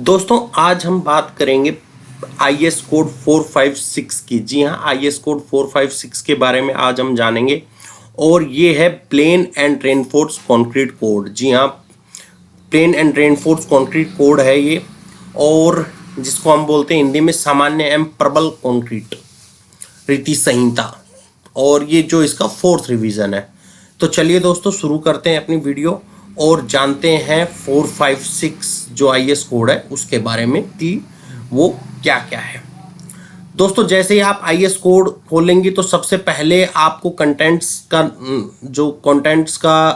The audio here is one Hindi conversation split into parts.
दोस्तों आज हम बात करेंगे आईएस कोड 456 की। जी हाँ, आईएस कोड 456 के बारे में आज हम जानेंगे और ये है plain and reinforce concrete code. जी हाँ, plain and reinforce concrete code है ये, और जिसको हम बोलते हैं हिंदी में सामान्य एवं प्रबल कंक्रीट रीति संहिता, और ये जो इसका 4th रिवीजन है। तो चलिए दोस्तों शुरू करते हैं अपनी वीडियो और जानते हैं 456 जो आईएस कोड है उसके बारे में कि वो क्या क्या है। दोस्तों जैसे ही आप आईएस कोड खोलेंगे तो सबसे पहले आपको कंटेंट्स का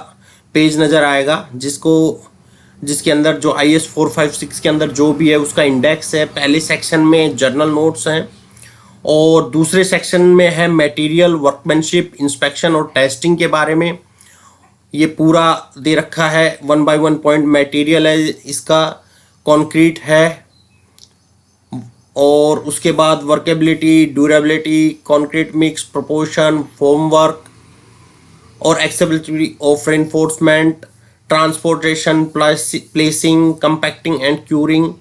पेज नज़र आएगा, जिसके अंदर जो आईएस 456 के अंदर जो भी है उसका इंडेक्स है। पहले सेक्शन में जर्नल नोट्स हैं और दूसरे सेक्शन में है मटेरियल, वर्कमैनशिप, इंस्पेक्शन और टेस्टिंग के बारे में। ये पूरा दे रखा है 1 by 1 पॉइंट। मटेरियल है इसका कंक्रीट है, और उसके बाद workability, durability, concrete mix, proportion, formwork और accessibility of reinforcement, transportation, placing, compacting and curing.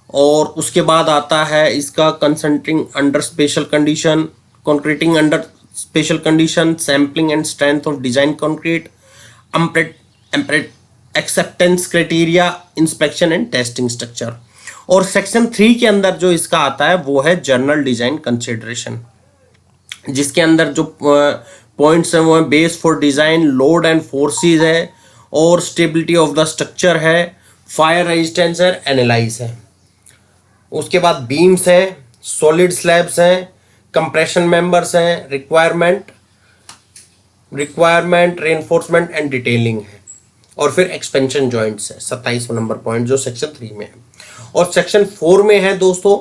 और उसके बाद आता है इसका concreting under special condition, concreting under special condition, sampling and strength of design concrete, acceptance criteria, inspection and testing structure. और सेक्शन 3 के अंदर जो इसका आता है वो है जर्नल डिजाइन कंसिडरेशन, जिसके अंदर जो पॉइंट्स हैं वो है base for design, load and forces है, और स्टेबिलिटी ऑफ द स्ट्रक्चर है, फायर रेजिस्टेंस है, एनालाइज है। उसके बाद बीम्स हैं, सॉलिड स्लैब्स हैं, कंप्रेशन मेंबर्स हैं, रिक्वायरमेंट, रेनफोर्समेंट एंड डिटेलिंग है, और फिर एक्सपेंशन जॉइंट्स है 27 नंबर पॉइंट जो सेक्शन 3 में है। और सेक्शन 4 में है दोस्तों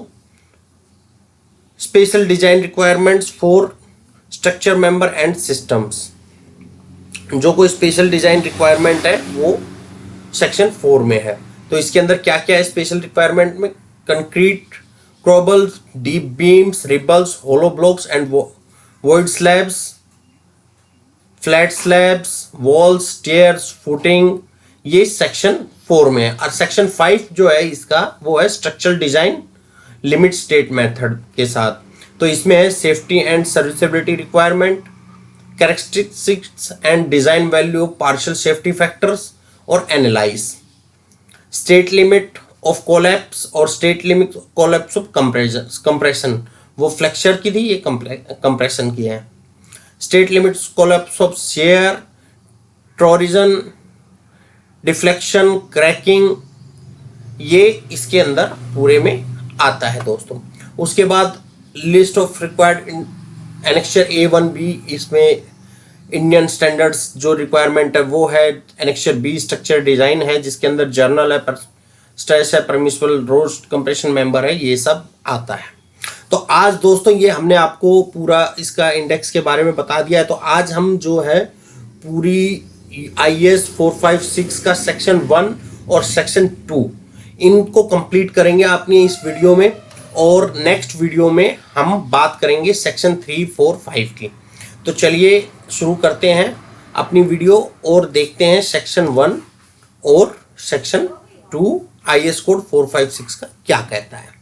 special design requirements for structure member and systems. जो कोई स्पेशल डिजाइन रिक्वायरमेंट है वो सेक्शन 4 में है। तो इसके अंदर क्या क्या है स्पेशल रिक्वायरमेंट में? Concrete corbels, deep beams, ribbed, hollow blocks and void slabs, flat slabs, walls, stairs, footing, ये सेक्शन 4 में है। और सेक्शन 5 जो है इसका वो है structural design limit state method के साथ। तो इसमें है safety and serviceability requirement, characteristics and design value of partial safety factors, और analyse state limit of collapse और state limit collapse of compression. वो फ्लेक्चर की थी, ये कंप्रेशन की है। State limits collapse of shear, torsion, deflection, cracking, ये इसके अंदर पूरे में आता है दोस्तों। उसके बाद list of required annexure A1B, इसमें इंडियन स्टैंडर्ड्स जो रिक्वायरमेंट है वो है। एनेक्चर B स्ट्रक्चर डिजाइन है, जिसके अंदर जर्नल है, स्ट्रेस है, परमिसिबल रोस्ट, कंप्रेशन मेंबर है, ये सब आता है। तो आज दोस्तों ये हमने आपको पूरा इसका इंडेक्स के बारे में बता दिया है। तो आज हम जो है पूरी आईएस 456 का सेक्शन 1 और सेक्शन 2 इनको कंप्लीट करेंगे अपनी इस वीडियो में, और नेक्स्ट वीडियो में हम बात करेंगे सेक्शन 3, 4, 5 की। तो चलिए शुरू करते हैं अपनी वीडियो और देखते हैं सेक्शन 1 और सेक्शन 2 आईएस कोड 456 का क्या कहता है।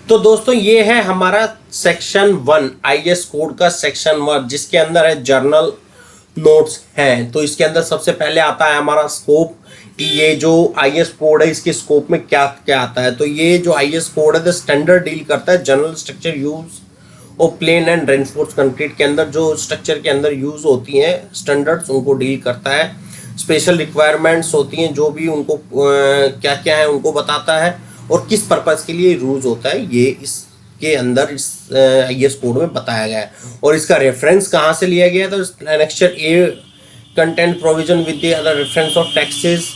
तो दोस्तों ये है हमारा सेक्शन 1 आईएस कोड का सेक्शन 1, जिसके अंदर है जर्नल नोट्स हैं। तो इसके अंदर सबसे पहले आता है हमारा स्कोप, कि ये जो आईएस कोड है इसके स्कोप में क्या क्या आता है। तो ये जो आईएस कोड है द स्टैंडर्ड डील करता है जनरल स्ट्रक्चर यूज और प्लेन एंड रेनफोर्स कंक्रीट के अंदर जो स्ट्रक्चर के अंदर यूज होती हैं स्टैंडर्ड्स, उनको डील करता है। स्पेशल रिक्वायरमेंट्स होती हैं जो भी उनको क्या क्या है उनको बताता है, और किस पर्पस के लिए यूज होता है ये इसके अंदर इस आईएस कोड में बताया गया है। और इसका रेफरेंस कहाँ से लिया गया? तो annexure A content provision with the other reference of taxes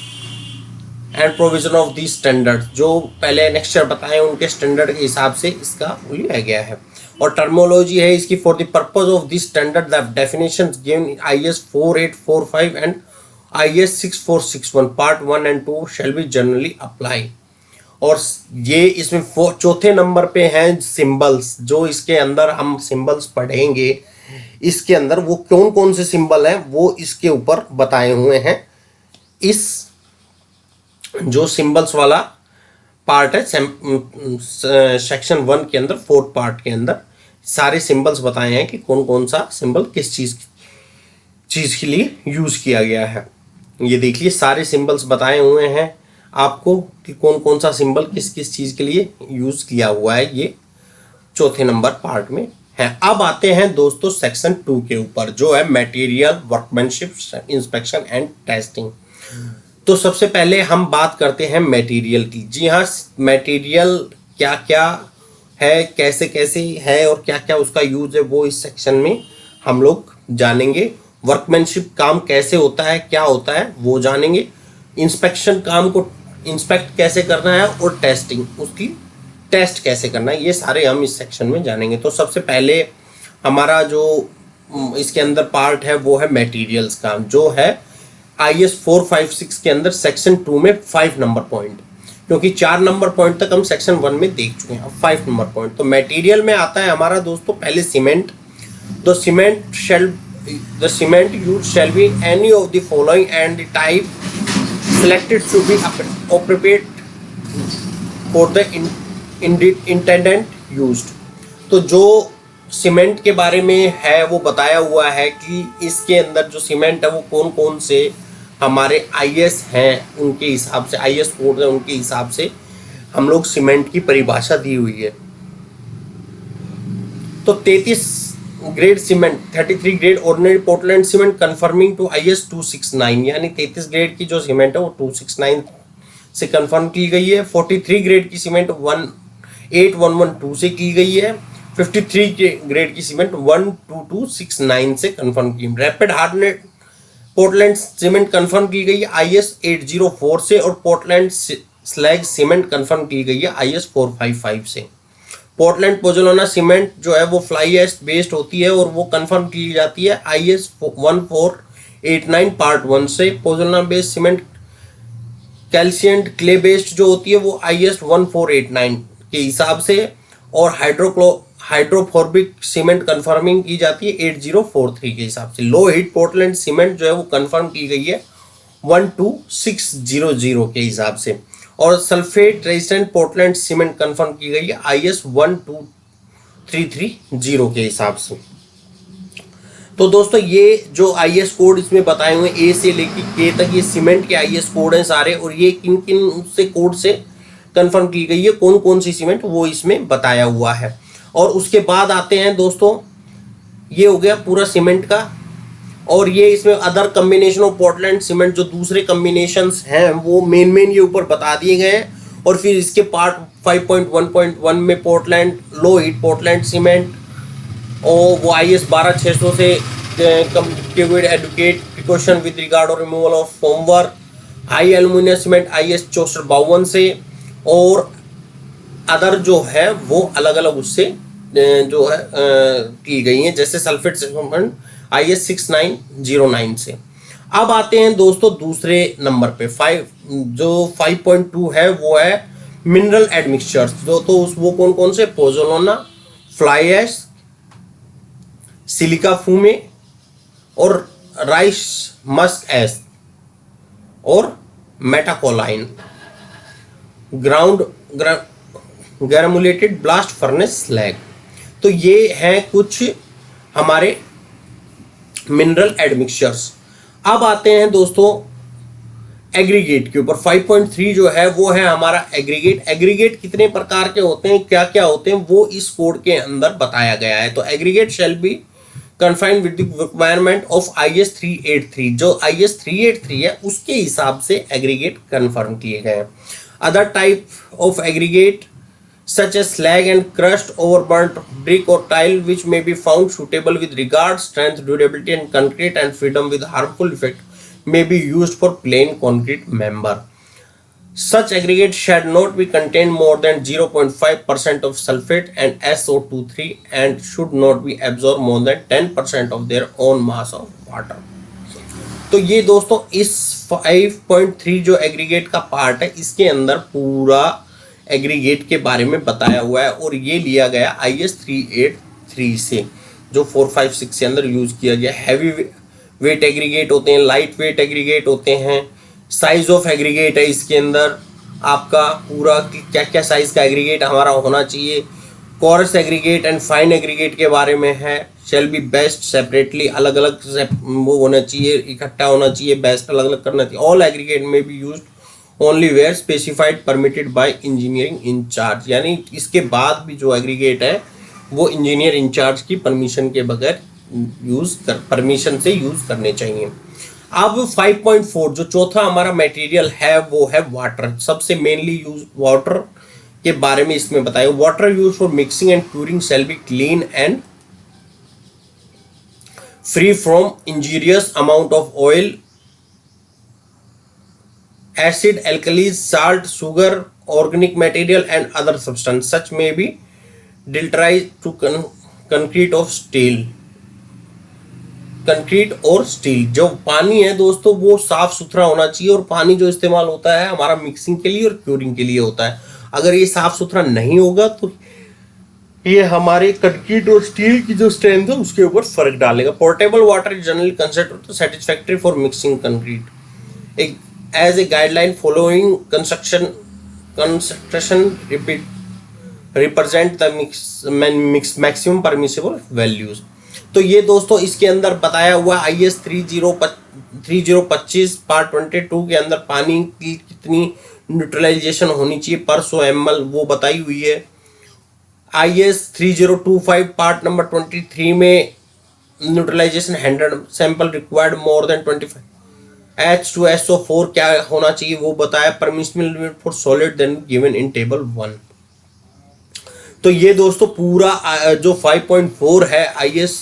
and provision of the standard, जो पहले एनेक्चर बताए उनके स्टैंडर्ड के हिसाब से इसका लिया गया है। और टर्मोलॉजी है इसकी for the purpose of this standard the definitions given in IS 4845 and IS 6461 part 1 and 2 shall be generally apply. और ये इसमें चौथे नंबर पे हैं सिंबल्स, जो इसके अंदर हम सिंबल्स पढ़ेंगे। इसके अंदर वो कौन कौन से सिंबल हैं वो इसके ऊपर बताए हुए हैं इस जो सिंबल्स वाला पार्ट है सेक्शन 1 के अंदर, 4th पार्ट के अंदर सारे सिंबल्स बताए हैं कि कौन कौन सा सिंबल किस चीज के लिए यूज किया गया है। ये देखिए सारे सिंबल्स बताए हुए हैं आपको कि कौन कौन सा सिंबल किस किस चीज के लिए यूज किया हुआ है, ये 4th नंबर पार्ट में है। अब आते हैं दोस्तों सेक्शन 2 के ऊपर, जो है material workmanship inspection and testing. तो सबसे पहले हम बात करते हैं मटेरियल की। जी हाँ, मटेरियल क्या क्या है, कैसे कैसे है और क्या क्या उसका यूज है, वो इस सेक्शन में हम लोग जानेंगे। वर्कमैनशिप काम कैसे होता है, क्या होता है, वो जानेंगे। इंस्पेक्शन काम को इंस्पेक्ट कैसे करना है और टेस्टिंग, उसकी टेस्ट कैसे करना है, ये सारे हम इस सेक्शन में जानेंगे। तो सबसे पहले हमारा जो इसके अंदर पार्ट है वो है मटेरियल्स का, जो है IS 456 के अंदर सेक्शन 2 में 5 नंबर पॉइंट, क्योंकि 4 नंबर पॉइंट तक हम सेक्शन 1 में देख चुके हैं। अब 5 नंबर पॉइंट तो मटेरियल में आता है हमारा दोस्तों पहले cement. The cement used shall be any of the following and the type selected should be appropriate for the intended used। तो जो सीमेंट के बारे में है वो बताया हुआ है कि इसके अंदर जो सीमेंट है वो कौन कौन से हमारे IS हैं उनके हिसाब से, IS कोड है उनके हिसाब से हम लोग सीमेंट की परिभाषा दी हुई है। तो 33 grade cement, 33 grade ordinary Portland cement conforming to IS 269, यानी 33 ग्रेड की जो सीमेंट है वो 269 से कन्फर्म की गई है। 43 ग्रेड की सीमेंट 18112 से की गई है। 53 ग्रेड की सीमेंट 12269 से कन्फर्म की। रैपिड हार्डनेड पोर्टलैंड सीमेंट कन्फर्म की गई है IS 804 से, और पोर्टलैंड स्लैग सीमेंट कन्फर्म की गई है IS 455 से। पोर्टलैंड पोजोलाना सीमेंट जो है वो फ्लाई ऐश बेस्ड होती है और वो कंफर्म की जाती है IS 1489 पार्ट 1 से। Pozzolana based cement calcium clay based जो होती है वो IS 1489 के हिसाब से, और हाइड्रोफोबिक सीमेंट कंफर्मिंग की जाती है 8043 के हिसाब से। लो हीट पोर्टलैंड सीमेंट जो है वो कंफर्म की गई है 12600 के हिसाब से, और sulphate resistant Portland cement confirm की गई है IS 12330 के हिसाब से। तो दोस्तों ये जो IS कोड इसमें बताए हुए A से लेकर K तक, ये सीमेंट के IS कोड हैं सारे, और ये किन किन से कोड से कंफर्म की गई है, कौन कौन सी सीमेंट, वो इसमें बताया हुआ है। और उसके बाद आते हैं दोस्तों, ये हो गया पूरा सीमेंट का, और ये इसमें other combination of Portland cement जो दूसरे कम्बिनेशंस हैं वो मेन ये ऊपर बता दिए गए हैं। और फिर इसके पार्ट 5.1.1 में Portland low heat Portland cement, और वो IS 12600 से completed adequate precaution with regard और removal of formwork. High aluminium cement IS 6452 से, और अदर जो है वो अलग अलग उससे जो है की गई हैं, जैसे सल्फेट सीमेंट IS 6909 से। अब आते हैं दोस्तों दूसरे नंबर पे, 5.2 है वो है मिनरल एडमिक्सचर्स। तो वो कौन कौन से, पोजोलाना, फ्लाई ऐश, सिलिका फूमे, और राइस मस्क ऐश, और मेटाकोलाइन, ग्रैनुलेटेड ब्लास्ट फर्नेस स्लैग। तो ये हैं कुछ हमारे मिनरल एडमिक्सचर्स। अब आते हैं दोस्तों एग्रीगेट के ऊपर। 5.3 जो है वो है हमारा एग्रीगेट। एग्रीगेट कितने प्रकार के होते हैं, क्या क्या होते हैं, वो इस कोड के अंदर बताया गया है। तो aggregate shall be confined with the requirement of IS 383, जो IS 383 है उसके हिसाब से एग्रीगेट कन्फर्म किए गए हैं। Other type of aggregate such as slag and crushed overburnt brick or tile which may be found suitable with regard strength, durability and concrete and freedom with harmful effect may be used for plain concrete member. Such aggregate should not be contain more than 0.5% of sulfate and SO23 and should not be absorb more than 10% of their own mass of water. तो ये दोस्तों इस 5.3 जो एग्रीगेट का पार्ट है इसके अंदर पूरा एग्रीगेट के बारे में बताया हुआ है, और ये लिया गया IS 383 से, जो 456 के अंदर यूज किया गया। हैवी वेट एग्रीगेट होते हैं, लाइट वेट एग्रीगेट होते हैं, साइज ऑफ एग्रीगेट है इसके अंदर आपका पूरा क्या क्या साइज का एग्रीगेट हमारा होना चाहिए। Coarse aggregate and fine aggregate के बारे में है। शेल बी बेस्ट सेपरेटली, अलग अलग वो होना चाहिए, इकट्ठा होना चाहिए, बेस्ट अलग अलग करना चाहिए। ऑल एग्रीगेट में be use only where specified permitted by engineering in charge, यानी इसके बाद भी जो एग्रीगेट है वो इंजीनियर इंचार्ज की परमिशन के बगैर परमिशन से यूज करने चाहिए। अब 5.4 जो चौथा हमारा मटेरियल है वो है वाटर। सबसे मेनली यूज वाटर के बारे में इसमें बताया। Water use for mixing and curing shall be clean and free from injurious amount of oil, acid, alkalis, salt, sugar, organic material and other substance such may be deuterized to concrete of steel, concrete और स्टील। जो पानी है दोस्तों वो साफ सुथरा होना चाहिए, और पानी जो इस्तेमाल होता है हमारा मिक्सिंग के लिए और क्यूरिंग के लिए होता है। अगर ये साफ सुथरा नहीं होगा तो ये हमारे कंक्रीट और स्टील की जो स्ट्रेंथ है उसके ऊपर फर्क डालेगा। Portable water is generally considered satisfactory for mixing concrete एक as a guideline following construction represent the maximum permissible values। तो ये दोस्तों इसके अंदर बताया हुआ IS 3025 पार्ट 22 के अंदर पानी की कितनी न्यूट्रलाइजेशन होनी चाहिए पर 100 ml वो बताई हुई है। IS 3025 पार्ट नंबर 23 में neutralisation 100 sample required more than 25 H2SO4 क्या होना चाहिए वो बताया। Permissible limit for solid than given in table 1। तो ये दोस्तों पूरा जो 5.4 है IS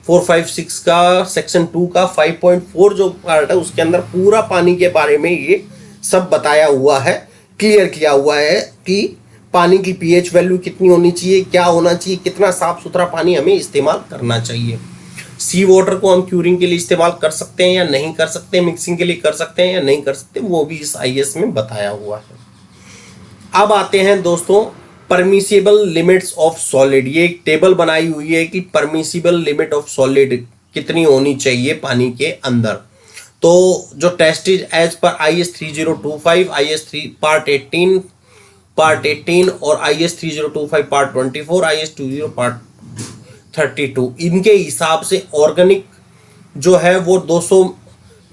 456 का सेक्शन 2 का 5.4 जो पार्ट है उसके अंदर पूरा पानी के बारे में ये सब बताया हुआ है, क्लियर किया हुआ है कि पानी की pH वैल्यू कितनी होनी चाहिए, क्या होना चाहिए, कितना साफ सुथरा पानी हमें इस्तेमाल करना चाहिए। सी वाटर को हम क्यूरिंग के लिए इस्तेमाल कर सकते हैं या नहीं कर सकते, मिक्सिंग के लिए कर सकते हैं या नहीं कर सकते, वो भी इस IS में बताया हुआ है। अब आते हैं दोस्तों परमिसिबल लिमिट्स ऑफ सॉलिड। ये एक टेबल बनाई हुई है कि परमिसिबल लिमिट ऑफ सॉलिड कितनी होनी चाहिए पानी के अंदर। तो जो test is as per IS 3025, IS 3 part 18 और IS 3025 पार्ट 24, IS 20 पार्ट 32 इनके हिसाब से ऑर्गेनिक जो है वो 200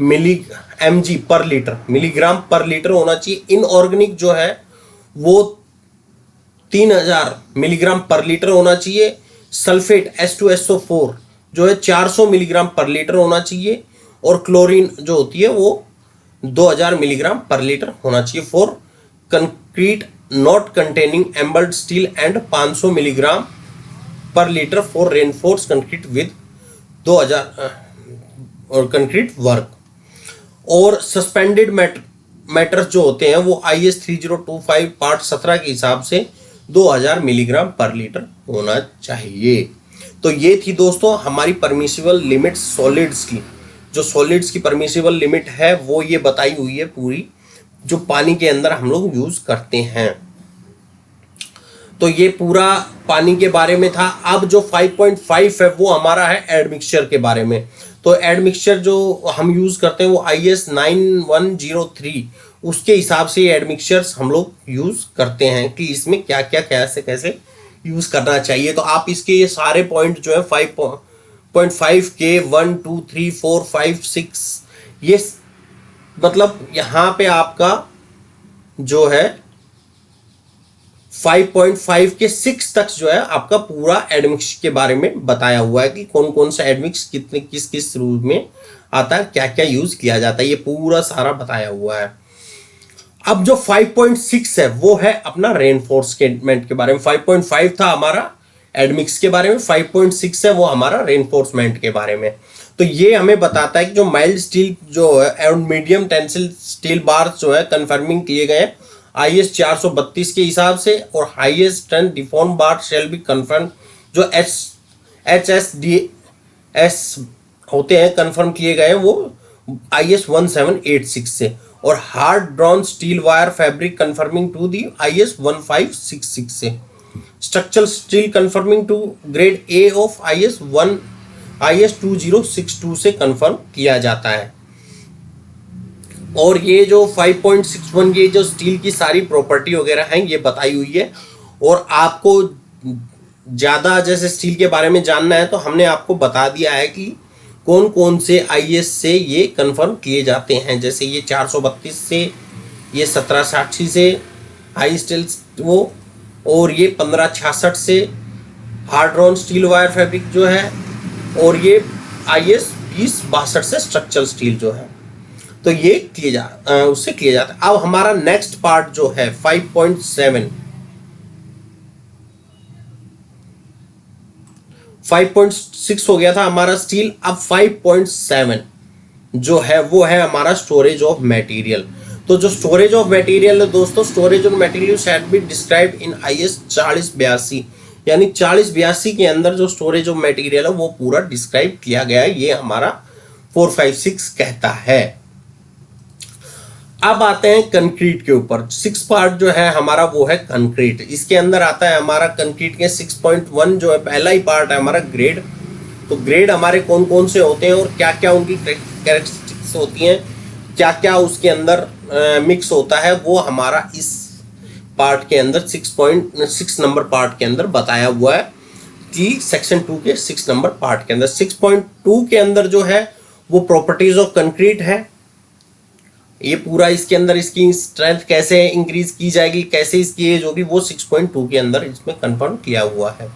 mg पर लीटर, मिलीग्राम पर लीटर होना चाहिए। इनऑर्गेनिक जो है वो 3000 मिलीग्राम पर लीटर होना चाहिए। सल्फेट H2SO4 जो है 400 मिलीग्राम पर लीटर होना चाहिए, और क्लोरीन जो होती है वो 2000 मिलीग्राम पर लीटर होना चाहिए। For concrete not containing embedded steel and 500 milligram per litre for reinforce concrete with 2000 और कंक्रीट वर्क। और सस्पेंडेड मैटर्स जो होते हैं वो IS 3025 पार्ट 17 के हिसाब से 2000 मिलीग्राम पर लीटर होना चाहिए। तो ये थी दोस्तों हमारी परमिसिबल लिमिट सॉलिड्स की। जो सॉलिड्स की परमिसिबल लिमिट है वो ये बताई हुई है पूरी, जो पानी के अंदर हम लोग यूज करते हैं। तो ये पूरा पानी के बारे में था। अब जो 5.5 है वो हमारा है एडमिक्सचर के बारे में। तो एडमिक्सचर जो हम यूज करते हैं वो IS 9103 उसके हिसाब से एडमिक्सचर्स हम लोग यूज करते हैं कि इसमें क्या क्या कैसे कैसे यूज करना चाहिए। तो आप इसके ये सारे पॉइंट जो है 5.5 के 1 2 3 4 5 6 ये मतलब यहाँ पे आपका जो है 5.5 के 6 तक जो है आपका पूरा एडमिक्स के बारे में बताया हुआ है कि कौन कौन सा एडमिक्स कितने किस किस रूप में आता है, क्या क्या यूज किया जाता है, ये पूरा सारा बताया हुआ है। अब जो 5.6 है वो है अपना रेनफोर्समेंट के बारे में। 5.5 था हमारा एडमिक्स के बारे में, 5.6 है वो हमारा रेनफोर्समेंट के बारे में। तो ये हमें बताता है कि जो माइल्ड स्टील जो है और मीडियम टेंसिल स्टील बार जो है कन्फर्मिंग किए गए IS 432 के हिसाब से, और highest strength deform bar shall be confirm जो HSDS होते हैं कन्फर्म किए गए वो IS 1786 से, और hard drawn steel wire fabric conforming to the IS 1566 से, structural steel conforming to grade A of IS 2062 से कन्फर्म किया जाता है। और ये जो 5.61 ये जो स्टील की सारी प्रॉपर्टी वगैरह हैं ये बताई हुई है। और आपको ज़्यादा जैसे स्टील के बारे में जानना है तो हमने आपको बता दिया है कि कौन कौन से आईएस से ये कंफर्म किए जाते हैं। जैसे ये 432 से, ये 1760 से हाई स्टील वो, और ये 1566 से hard drawn steel wire fabric जो है, और ये आईएस 2062 से स्ट्रक्चरल स्टील जो है। तो ये उससे किया जाता है। अब हमारा नेक्स्ट पार्ट जो है 5.7 5.6 हो गया था हमारा स्टील। अब 5.7 जो है वो है हमारा स्टोरेज ऑफ मटेरियल। तो जो स्टोरेज ऑफ मटेरियल है दोस्तों, storage of material shall be describe in IS 4082, यानी 4082 के अंदर जो स्टोरेज ऑफ मटेरियल है वो पूरा डिस्क्राइब किया गया है, ये हमारा 456 कहता है। अब आते हैं कंक्रीट के ऊपर। 6 पार्ट जो है हमारा वो है कंक्रीट। इसके अंदर आता है हमारा कंक्रीट के 6.1 जो है पहला ही पार्ट है हमारा ग्रेड। तो ग्रेड हमारे कौन कौन से होते हैं और क्या क्या उनकी कैरेक्टरिस्टिक्स होती हैं, क्या क्या उसके अंदर मिक्स होता है, वो हमारा इस पार्ट के अंदर 6.6 नंबर पार्ट के अंदर बताया हुआ है कि सेक्शन 2 के 6 नंबर पार्ट के अंदर। 6.2 के अंदर जो है वो प्रॉपर्टीज ऑफ कंक्रीट है। ये पूरा इसके अंदर इसकी स्ट्रेंथ कैसे इंक्रीज की जाएगी, कैसे इसकी एज होगी, वो 6.2 के अंदर इसमें कंफर्म किया हुआ है।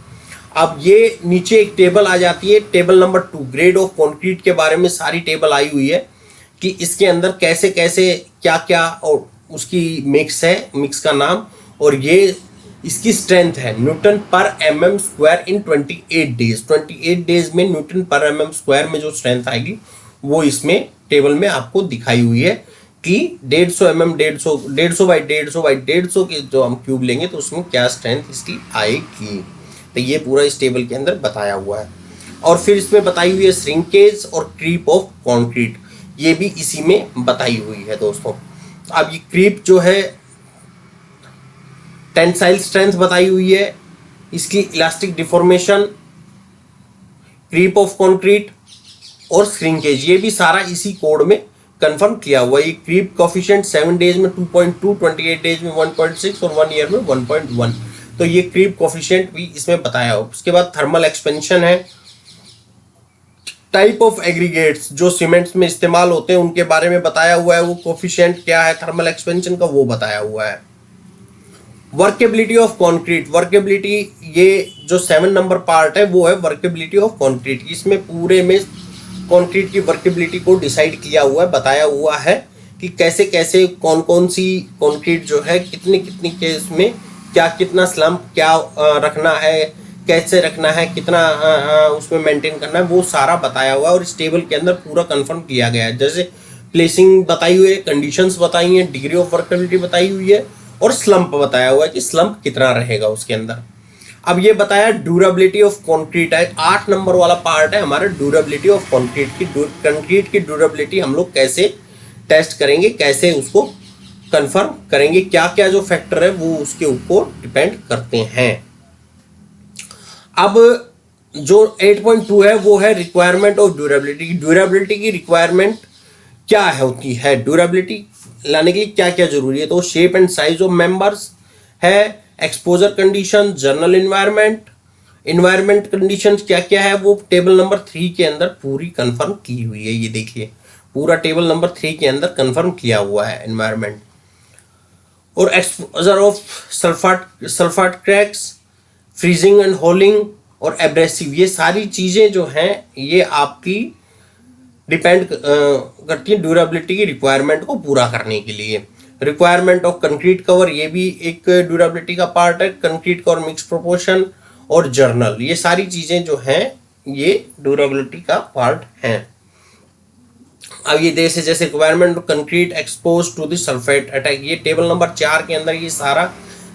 अब ये नीचे एक टेबल आ जाती है, table number 2 grade of concrete के बारे में सारी टेबल आई हुई है कि इसके अंदर कैसे कैसे क्या क्या और उसकी मिक्स है, मिक्स का नाम, और ये इसकी स्ट्रेंथ है न्यूटन पर एमएम स्क्वायर इन 28 डेज। 28 डेज में न्यूटन पर एमएम स्क्वायर में जो स्ट्रेंथ आएगी वो इसमें टेबल में आपको दिखाई हुई है कि 150 mm 150 बाई 150 के जो हम क्यूब लेंगे तो उसमें क्या स्ट्रेंथ इसकी आएगी। तो ये पूरा इस टेबल के अंदर बताया हुआ है। और फिर इसमें बताई हुई है श्रिंकेज और क्रीप ऑफ कंक्रीट, ये भी इसी में बताई हुई है दोस्तों। अब ये क्रीप जो है टेंसाइल स्ट्रेंथ बताई हुई है, इसकी elastic deformation, creep of concrete और श्रिंकेज, ये भी सारा इसी कोड में कंफर्म किया हुआ है। ये क्रीप कोफिशिएंट 7 डेज में 2.2, 28 डेज में 1.6 और 1 ईयर में 1.1। तो ये क्रीप कोफिशिएंट भी इसमें बताया हुआ। उसके बाद थर्मल एक्सपेंशन है, टाइप ऑफ एग्रीगेट्स जो सीमेंट्स में इस्तेमाल होते हैं उनके बारे में बताया हुआ है, वो कोफिशिएंट क्या है थर्मल एक्सपेंशन का वो बताया हुआ है। वर्केबिलिटी ऑफ कंक्रीट, वर्केबिलिटी ये जो 7 नंबर पार्ट है वो है वर्केबिलिटी ऑफ कंक्रीट। इसमें पूरे में कंक्रीट की वर्केबिलिटी को डिसाइड किया हुआ है, बताया हुआ है कि कैसे कैसे कौन कौन सी कंक्रीट जो है कितनी कितनी केस में क्या कितना स्लम्प क्या रखना है, कैसे रखना है, कितना उसमें मेंटेन करना है, वो सारा बताया हुआ है। और इस टेबल के अंदर पूरा कंफर्म किया गया है। जैसे प्लेसिंग बताई हुई है, कंडीशंस बताई हैं, डिग्री ऑफ वर्केबिलिटी बताई हुई है और स्लम्प बताया हुआ है कि स्लम्प कितना रहेगा उसके अंदर। अब ये बताया ड्यूरेबिलिटी ऑफ कंक्रीट है, 8 नंबर वाला पार्ट है हमारा ड्यूरेबिलिटी ऑफ कंक्रीट की। कंक्रीट की ड्यूरेबिलिटी हम लोग कैसे टेस्ट करेंगे, कैसे उसको कंफर्म करेंगे, क्या क्या जो फैक्टर है वो उसके ऊपर डिपेंड करते हैं। अब जो 8.2 है वो है रिक्वायरमेंट ऑफ ड्यूरेबिलिटी। ड्यूरेबिलिटी की रिक्वायरमेंट क्या है होती है, ड्यूरेबिलिटी लाने के लिए क्या क्या जरूरी है, तो shape and size of members है, exposure condition, general environment condition क्या क्या है वो टेबल नंबर 3 के अंदर पूरी कंफर्म की हुई है। ये देखिए पूरा टेबल नंबर 3 के अंदर कंफर्म किया हुआ है एनवायरमेंट। और exposure of sulphate cracks, freezing and holing और एब्रेसिव, ये सारी चीजें जो हैं ये आपकी डिपेंड करती है ड्यूरेबिलिटी की रिक्वायरमेंट को पूरा करने के लिए। रिक्वायरमेंट ऑफ कंक्रीट कवर, ये भी एक ड्यूरेबिलिटी का पार्ट है। कंक्रीट कवर मिक्स प्रोपोर्शन और जर्नल, ये सारी चीजें जो हैं ये ड्यूरेबिलिटी का पार्ट हैं। अब ये जैसे requirement of concrete expose to the sulphate attack, ये टेबल नंबर 4 के अंदर ये सारा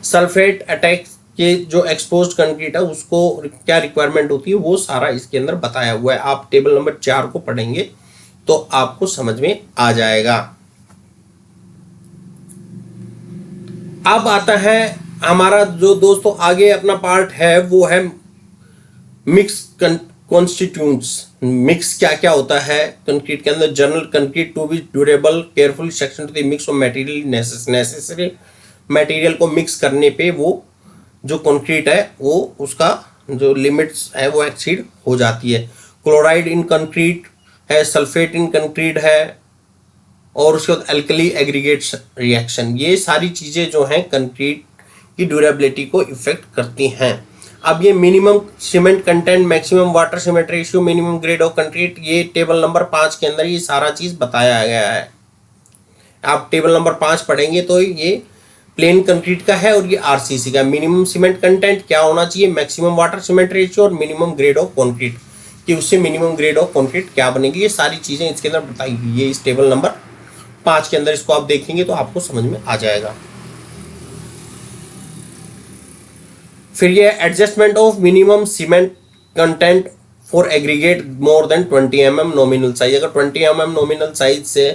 सल्फेट अटैक के जो एक्सपोज कंक्रीट है उसको क्या रिक्वायरमेंट होती है वो सारा इसके अंदर बताया हुआ है। आप टेबल नंबर 4 को पढ़ेंगे तो आपको समझ में आ जाएगा। अब आता है हमारा जो दोस्तों आगे अपना पार्ट है वो है मिक्स कॉन्स्टिट्यूंट्स, मिक्स क्या क्या होता है कंक्रीट के अंदर। General concrete to be durable careful section to the mix of material necessary, material को मिक्स करने पे वो जो कंक्रीट है वो उसका जो लिमिट्स है वो एक्सीड हो जाती है। क्लोराइड इन कंक्रीट है, सल्फेट इन कंक्रीट है, और उसके बाद एल्कली एग्रीगेट रिएक्शन, ये सारी चीजें जो हैं कंक्रीट की ड्यूरेबिलिटी को इफेक्ट करती हैं। अब ये minimum cement content, maximum water cement ratio, minimum grade of concrete, ये टेबल नंबर 5 के अंदर ये सारा चीज बताया गया है। आप टेबल नंबर 5 पढ़ेंगे तो ये प्लेन कंक्रीट का है और ये आरसीसी का। मिनिमम सीमेंट कंटेंट क्या होना चाहिए, मैक्सिमम वाटर सीमेंट रेशियो और मिनिमम ग्रेड ऑफ कंक्रीट, कि उससे मिनिमम ग्रेड ऑफ कंक्रीट क्या बनेगी, ये सारी चीजें इसके अंदर बताई हुई है इस टेबल नंबर 5 के अंदर। इसको आप देखेंगे तो आपको समझ में आ जाएगा। फिर ये adjustment of minimum cement content for aggregate more than 20 mm nominal size. अगर 20 mm नॉमिनल साइज से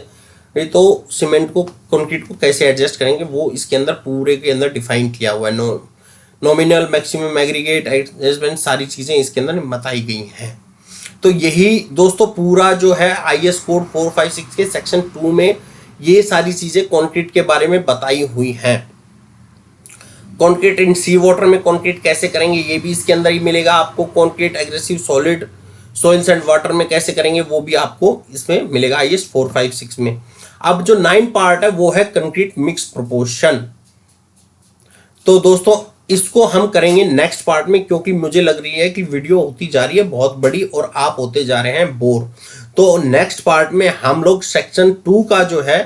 तो सीमेंट को कंक्रीट को कैसे एडजस्ट करेंगे वो इसके अंदर पूरे के अंदर डिफाइन किया हुआ है। नॉमिनल, मैक्सिमम, एग्रीगेट, एडजस्टमेंट, सारी चीजें इसके अंदर बताई गई हैं। तो यही दोस्तों पूरा जो है IS कोड 456 के सेक्शन 2 में ये सारी चीजें कंक्रीट के बारे में बताई हुई हैं। कंक्रीट इन सी वाटर में कंक्रीट कैसे करेंगे ये भी इसके अंदर ही मिलेगा आपको। Concrete aggressive solid soils and water में कैसे करेंगे वो भी आपको इसमें मिलेगा IS 456 में। अब जो 9 पार्ट है वो है कंक्रीट मिक्स प्रोपोर्शन। तो दोस्तों इसको हम करेंगे नेक्स्ट पार्ट में, क्योंकि मुझे लग रही है कि वीडियो होती जा रही है बहुत बड़ी और आप होते जा रहे हैं बोर। तो नेक्स्ट पार्ट में हम लोग सेक्शन 2 का जो है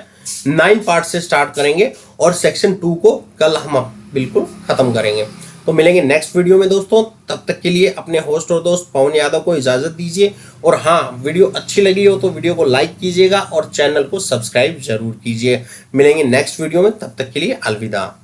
9 पार्ट से स्टार्ट करेंगे और सेक्शन 2 को कल हम बिल्कुल खत्म करेंगे। तो मिलेंगे नेक्स्ट वीडियो में दोस्तों, तब तक के लिए अपने होस्ट और दोस्त पवन यादव को इजाजत दीजिए। और हाँ, वीडियो अच्छी लगी हो तो वीडियो को लाइक कीजिएगा और चैनल को सब्सक्राइब जरूर कीजिए। मिलेंगे नेक्स्ट वीडियो में, तब तक के लिए अलविदा।